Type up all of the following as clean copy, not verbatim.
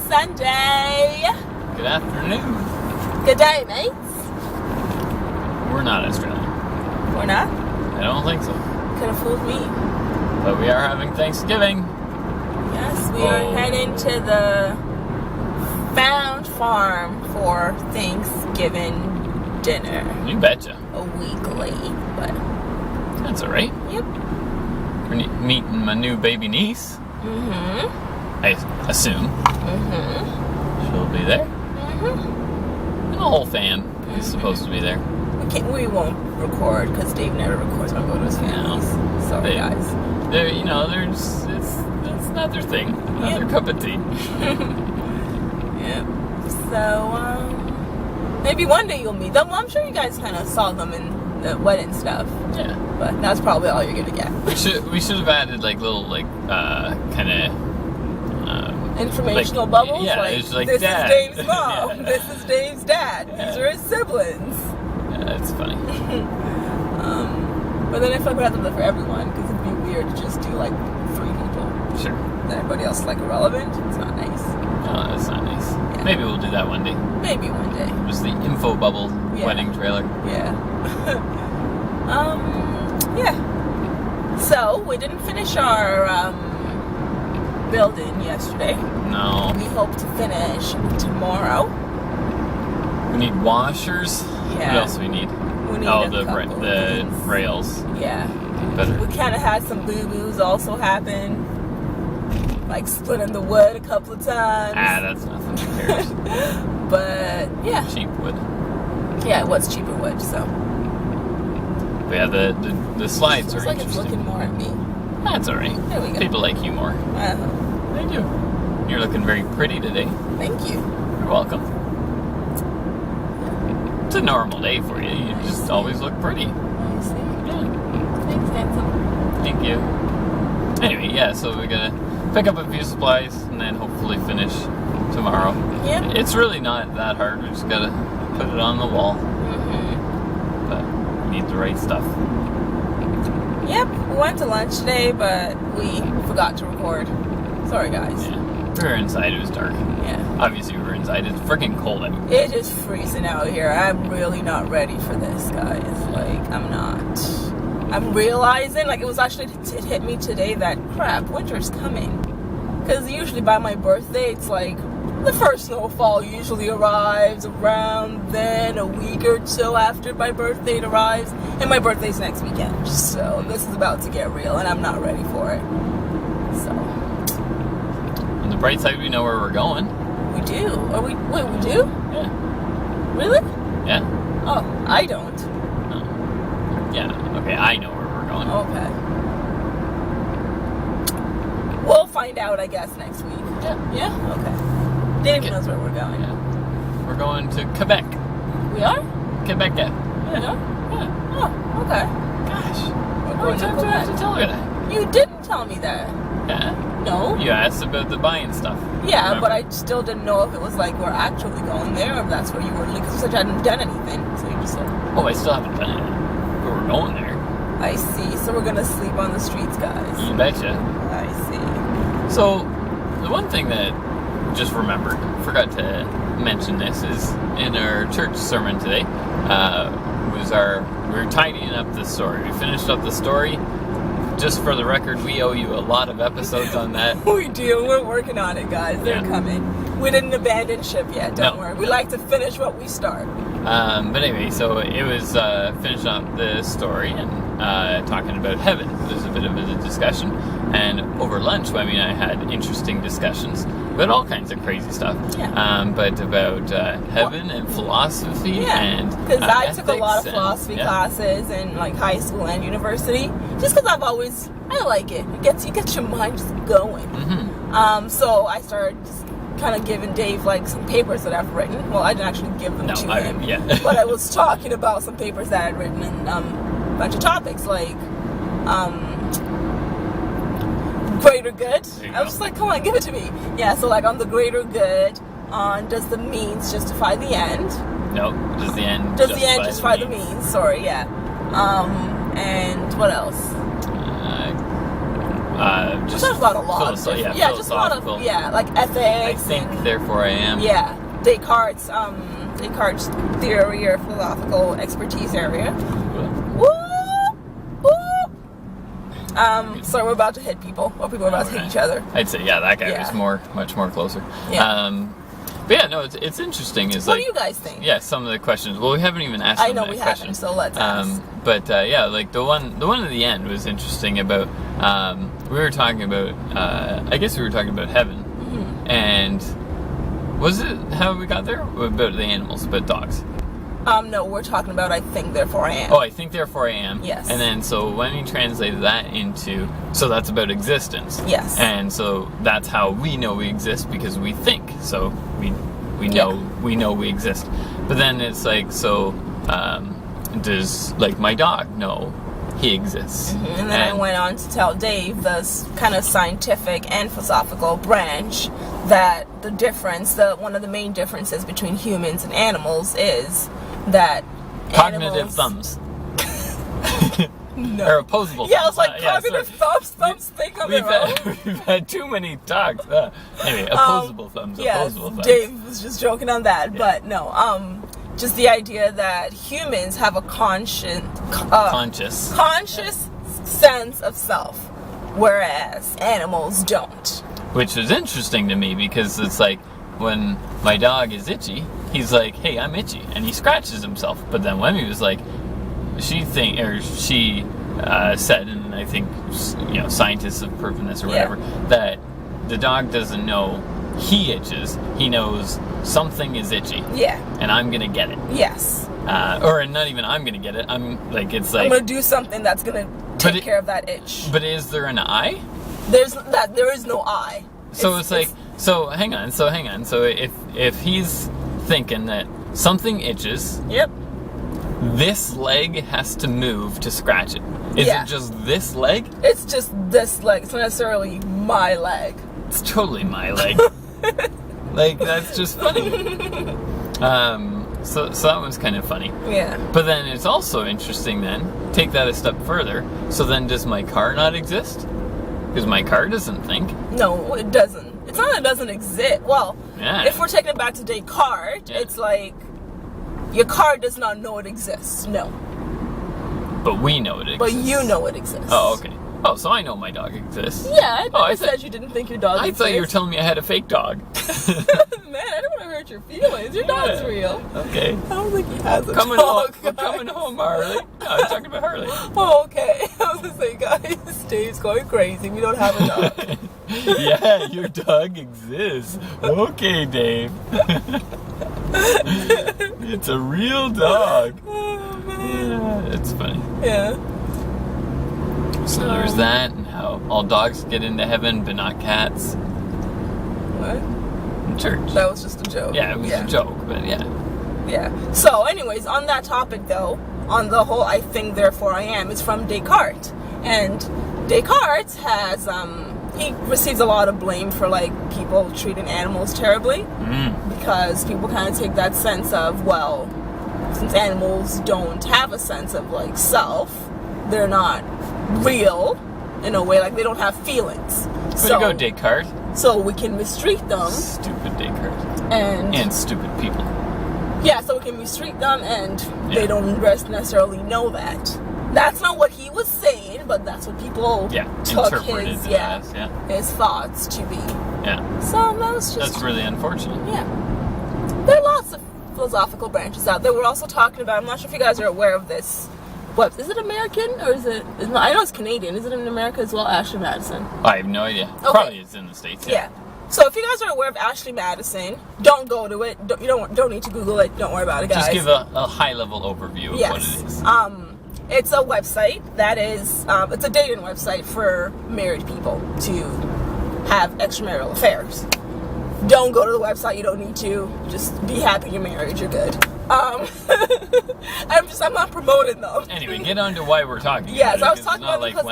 Sunday. Good afternoon. Good day, mates. We're not Australian. We're not? I don't think so. Could have fooled me. But we are having Thanksgiving. Yes, we are heading to the Found Farm for Thanksgiving dinner. You betcha. A week late, but... That's alright. Yep. We're meeting my new baby niece. Mm-hmm. I assume. Mm-hmm. She'll be there. Mm-hmm. And the whole fam is supposed to be there. We won't record because Dave never records when I go to his family's. Sorry, guys. It's not their thing. Not their cup of tea. Yep. So, maybe one day you'll meet them. Well, I'm sure you guys kind of saw them in the wedding stuff. Yeah. But that's probably all you're gonna get. We should have added little kind of informational bubbles. Yeah, like, it's like this dad. is Dave's mom. Yeah. This is Dave's dad. These are his siblings. Yeah, that's funny. But then I feel like we have to live for everyone because it'd be weird to just do like 3 people. Sure. Then everybody else is like irrelevant. It's not nice. Oh, that's not nice. Yeah. Maybe we'll do that one day. Maybe one day. Just the info bubble wedding trailer. Yeah. Yeah. So we didn't finish our building yesterday. No. We hope to finish tomorrow. We need washers. Yeah. What else do we need? We need the rails. Yeah. Better. We kind of had some boo-boos also happen. Like splitting the wood a couple of times. That's nothing. Who cares? But yeah. Cheap wood. Yeah, it was cheaper wood, so. But yeah, the slides Looks are like it's interesting. looking more at me. That's alright. There we go. People like you more. They do. You're looking very pretty today. Thank you. You're welcome. It's a normal day for you. You just always look pretty. I see. Yeah. Thanks, handsome. Thank you. Anyway, yeah, so we're gonna pick up a few supplies and then hopefully finish tomorrow. Yeah. It's really not that hard. We just gotta put it on the wall. Mm-hmm. But we need the right stuff. Yep, we went to lunch today, but we forgot to record. Sorry, guys. Yeah. We were inside, it was dark. Yeah. Obviously we were inside, it's freaking cold out. It is freezing out here. I'm really not ready for this, guys. Like, I'm not. I'm realizing, like, it hit me today that, crap, winter's coming. Because usually by my birthday, it's like, the first snowfall usually arrives around then, a week or so after my birthday it arrives. And my birthday's next weekend. So this is about to get real, and I'm not ready for it. So. On the bright side, we know where we're going. We do. Wait, we do? Yeah. Really? Yeah. Oh, I don't. No. Yeah, okay, I know where we're going. Okay. We'll find out, I guess, next week. Yeah. Yeah? Okay. Dave knows where we're going. Yeah. We're going to Quebec. We are? Quebec, yeah. We are? Yeah. Oh, okay. Gosh. We're How going many to times do I have to Quebec. tell her that? You didn't tell me that. Yeah. No? You asked about the buying stuff. Yeah, Remember? but I still didn't know if it was like we're actually going there or if that's where you were. Because you said you hadn't done anything. So you just said, Oh, I still haven't done it. But we're going there. I see. So we're going to sleep on the streets, guys. You betcha. I see. So, the one thing that just forgot to mention this, is in our church sermon today, we were tidying up the story. We finished up the story. Just for the record, we owe you a lot of episodes on that. We do. We're working on it, guys. They're coming. We didn't abandon ship yet. Don't worry. We like to finish what we start. But anyway, so it was finishing up the story and talking about heaven. There's a bit of a discussion. And over lunch, Wemi and I had interesting discussions about all kinds of crazy stuff. Yeah. But about heaven and philosophy and because I took a lot of ethics philosophy classes in like high school and university. Just because I like it. You get your mind just going. Mm-hmm. So I started just kind of giving Dave like some papers that I've written. Well, I didn't actually give them to him. Yeah. But I was talking about some papers that I'd written and a bunch of topics like greater good. I was just like, come on, give it to me. Yeah, so like on the greater good, on does the means justify the end? No, does the end justify the means? Sorry, yeah. And what else? just There's a lot of laws. yeah, Just a lot of philosophical. like ethics. I think, and, therefore I am. yeah, Descartes' theory or philosophical expertise area. Woo! Woo! So we're about to hit people, or people are about to hit each other. I'd say, yeah, that guy Yeah. was much more closer. Yeah. But yeah, no, it's interesting. Is What like, do you guys think? yeah, some of the questions. Well, we haven't even asked. I them know that we question. haven't, so let's ask. But yeah, like the one at the end was interesting about. We were talking about. I guess we were talking about heaven, and was it how we got there? About the animals, about dogs. No, we're talking about I think, therefore I am. Oh, I think, therefore I am. Yes. And then, so when we translated that into, so that's about existence. Yes. And so that's how we know we exist, because we think. So we know we exist. But then it's like, so does like my dog know he exists? And then I went on to tell Dave this kind of scientific and philosophical branch that the difference, one of the main differences between humans and animals is that cognitive animals, thumbs. No. Or opposable thumbs. Yeah, I was like, cognitive thumbs think on their own. We've had too many talks. Anyway, opposable thumbs. Yeah, Opposable thumbs. Dave was just joking on that, but no. Just the idea that humans have a conscious sense of self, whereas animals don't. Which is interesting to me, because it's like when my dog is itchy, he's like, "Hey, I'm itchy," and he scratches himself. But then Wemi was like, she said, and I think scientists have proven this or whatever, that the dog doesn't know he itches. He knows something is itchy. Yeah. And I'm gonna get it. Yes. Or not even I'm gonna get it. I'm gonna do something that's gonna take care of that itch. But is there an eye? There is no eye. So it's like, hang on. So if he's thinking that something itches, yep, this leg has to move to scratch it. Is it just this leg? It's just this leg. It's not necessarily my leg. It's totally my leg. Like, that's just funny. So that one's kind of funny. Yeah. But then it's also interesting then, take that a step further, so then does my car not exist? Because my car doesn't think. No, it doesn't. It's not that it doesn't exist. Well, if we're taking it back to Descartes, it's like, your car does not know it exists. No. But we know it exists. But you know it exists. Oh, okay. Oh, so I know my dog exists. Yeah, I said you didn't think your dog exists. I thought you were telling me I had a fake dog. Man, I don't want to hurt your feelings. Your dog's real. Okay. I don't think he has a dog. We're coming home, Harley. No, I'm talking about Harley. Oh, okay. I was going to say, guys, Dave's going crazy. We don't have a dog. Yeah, your dog exists. Okay, Dave. It's a real dog. Oh, man. Yeah, it's funny. Yeah. So there's that, and how all dogs get into heaven, but not cats. What? In church. That was just a joke. Yeah, it was a joke, but yeah. Yeah. So, anyways, on that topic, though, on the whole I think, therefore I am, is from Descartes. And Descartes has, he receives a lot of blame for, like, people treating animals terribly. Because people kind of take that sense of, well, since animals don't have a sense of, like, self, they're not real in a way, like they don't have feelings. Way to go, Descartes. So we can mistreat them. Stupid Descartes. And stupid people. Yeah, so we can mistreat them, and they don't necessarily know that. That's not what he was saying, but that's what people took his thoughts to be. Yeah. So that's really unfortunate. Yeah. There are lots of philosophical branches out there. We're also talking about, I'm not sure if you guys are aware of this. What, is it American or is it? I know it's Canadian. Is it in America as well? Ashley Madison. I have no idea. Okay. Probably it's in the States. Yeah. So if you guys are aware of Ashley Madison, don't go to it. You don't need to Google it. Don't worry about it, guys. Just give a high level overview of what it is. It's a website that is it's a dating website for married people to have extramarital affairs. Don't go to the website. You don't need to. Just be happy you're married. You're good. I'm not promoting them. Anyway, get on to why we're talking. Yes, I was talking about it because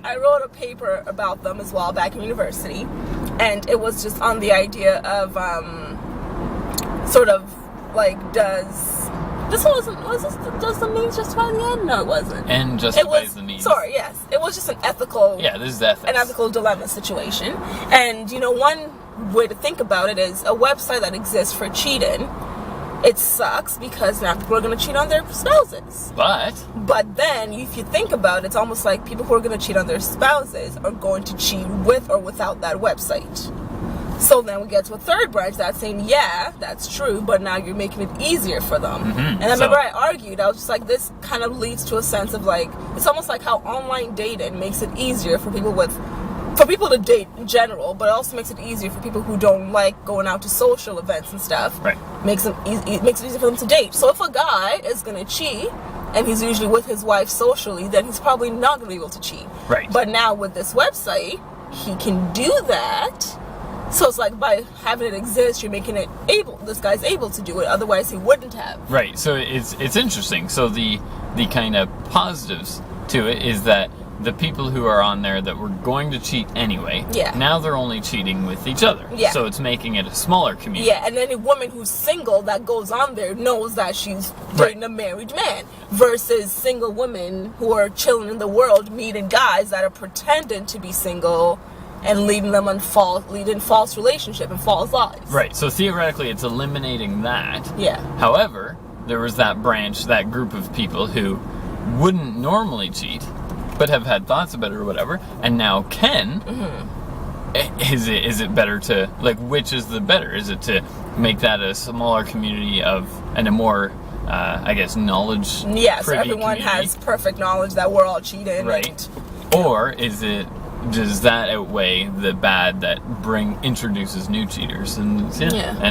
I wrote a paper about them as well back in university, and it was just on the idea of sort of like does This one wasn't. Was this just the means justify the end? No, it wasn't. And justifies the means. Sorry, yes, it was just an ethical. Yeah, this is ethics. An ethical dilemma situation, and one way to think about it is a website that exists for cheating. It sucks because now people are going to cheat on their spouses. But then, if you think about it, it's almost like people who are going to cheat on their spouses are going to cheat with or without that website. So then we get to a third branch that's saying, yeah, that's true, but now you're making it easier for them. And I remember I argued, I was just like, this kind of leads to a sense of like, it's almost like how online dating makes it easier for people to date in general, but it also makes it easier for people who don't like going out to social events and stuff. Right. Makes it easier for them to date. So if a guy is going to cheat, and he's usually with his wife socially, then he's probably not going to be able to cheat. Right. But now with this website, he can do that. So it's like by having it exist, you're making it able. This guy's able to do it. Otherwise, he wouldn't have. Right. So it's interesting. So the kind of positives to it is that the people who are on there that were going to cheat anyway, now they're only cheating with each other. Yeah. So it's making it a smaller community. Yeah, and any woman who's single that goes on there knows that she's dating a married man, versus single women who are chilling in the world meeting guys that are pretending to be single and leading them on false relationship and false lives. Right. So theoretically, it's eliminating that. Yeah. However, there was that branch, that group of people who wouldn't normally cheat, but have had thoughts about it or whatever, and now can. Is it better to, like, which is the better? Is it to make that a smaller community and a more, I guess, knowledge? Yeah. So everyone community? has perfect knowledge that we're all cheating. Right. Or does that outweigh the bad that introduces new cheaters? And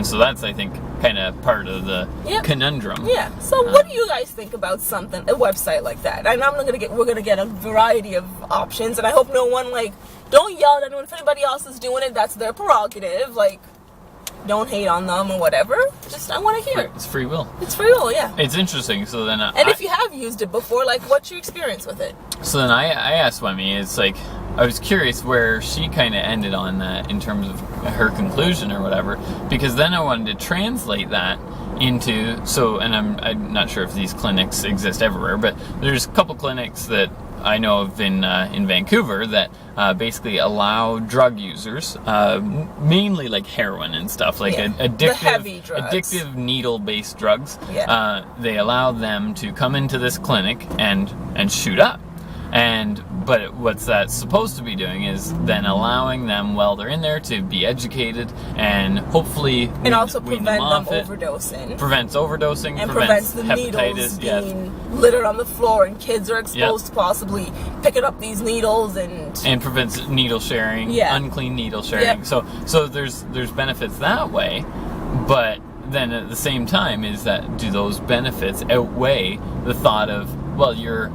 so that's, I think, kind of part of the conundrum. Yeah. So what do you guys think about a website like that? And we're gonna get a variety of options, and I hope no one don't yell at anyone. If anybody else is doing it, that's their prerogative. Don't hate on them or whatever. Just I want to hear. It's free will. It's free will, yeah. It's interesting. So then, and if you have used it before, what's your experience with it? So then I asked Wemi. It's like I was curious where she kind of ended on that in terms of her conclusion or whatever, because then I wanted to translate that into and I'm not sure if these clinics exist everywhere, but there's a couple clinics that I know of in Vancouver that basically allow drug users, mainly like heroin and stuff, addictive needle-based drugs. Yeah. They allow them to come into this clinic and shoot up. But what that's supposed to be doing is then allowing them while they're in there to be educated and hopefully also prevent them overdosing. Prevents overdosing. And prevents the hepatitis, needles being littered on the floor, and kids are exposed to possibly picking up these needles and prevents needle sharing, unclean needle sharing. So there's benefits that way, but then at the same time do those benefits outweigh the thought of, well, you're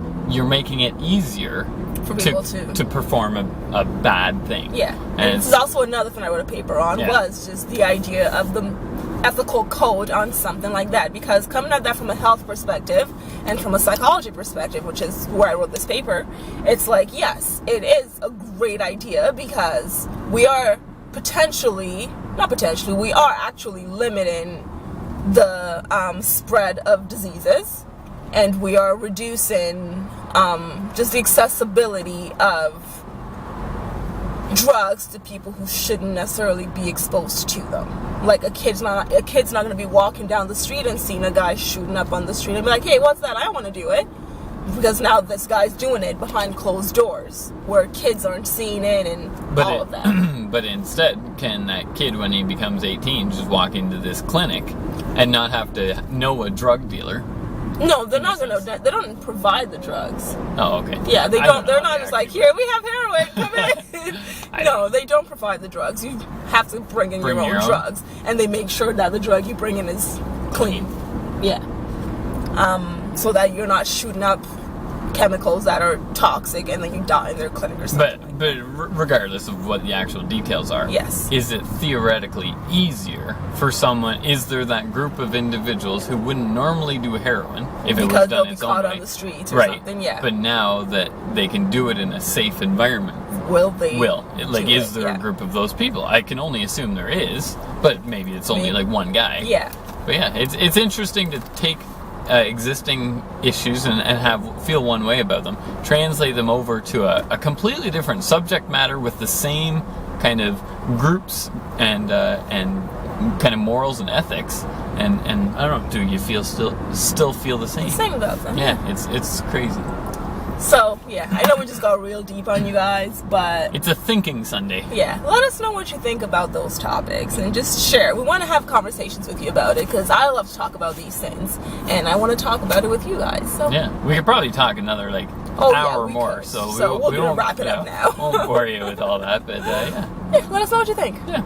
making it easier for people to perform a bad thing. Yeah. And this is also another thing I wrote a paper on, was just the idea of the ethical code on something like that. Because coming at that from a health perspective and from a psychology perspective, which is where I wrote this paper, it's like, yes, it is a great idea because we are we are actually limiting the spread of diseases. And we are reducing just the accessibility of drugs to people who shouldn't necessarily be exposed to them. Like a kid's not going to be walking down the street and seeing a guy shooting up on the street and be like, hey, what's that? I want to do it. Because now this guy's doing it behind closed doors where kids aren't seeing it and all of that. But instead, can that kid, when he becomes 18, just walk into this clinic and not have to know a drug dealer? No, they're not going to. They don't provide the drugs. Oh, okay. Yeah, they don't. They're not just like, here, we have heroin, come in. No, they don't provide the drugs. You have to bring in your own drugs. And they make sure that the drug you bring in is clean. Yeah. So that you're not shooting up chemicals that are toxic and then you die in their clinic or something. But regardless of what the actual details are, yes, is it theoretically easier for someone? Is there that group of individuals who wouldn't normally do heroin if it was done its own way? Because they'll be caught on the streets or something, yeah. But now that they can do it in a safe environment, is there a group of those people? I can only assume there is, but maybe it's only like one guy. Yeah. But yeah, it's interesting to take existing issues and feel one way about them, translate them over to a completely different subject matter with the same kind of groups and kind of morals and ethics, and I don't know, do you still feel the same? Same about them. Yeah, it's crazy. So, yeah, I know we just got real deep on you guys, but... It's a thinking Sunday. Yeah, let us know what you think about those topics, and just share. We want to have conversations with you about it, because I love to talk about these things, and I want to talk about it with you guys, so... Yeah, we could probably talk another, hour or more, could. so we're we going to won't wrap it up now. won't bore you with all that, but yeah. Yeah, let us know what you think. Yeah.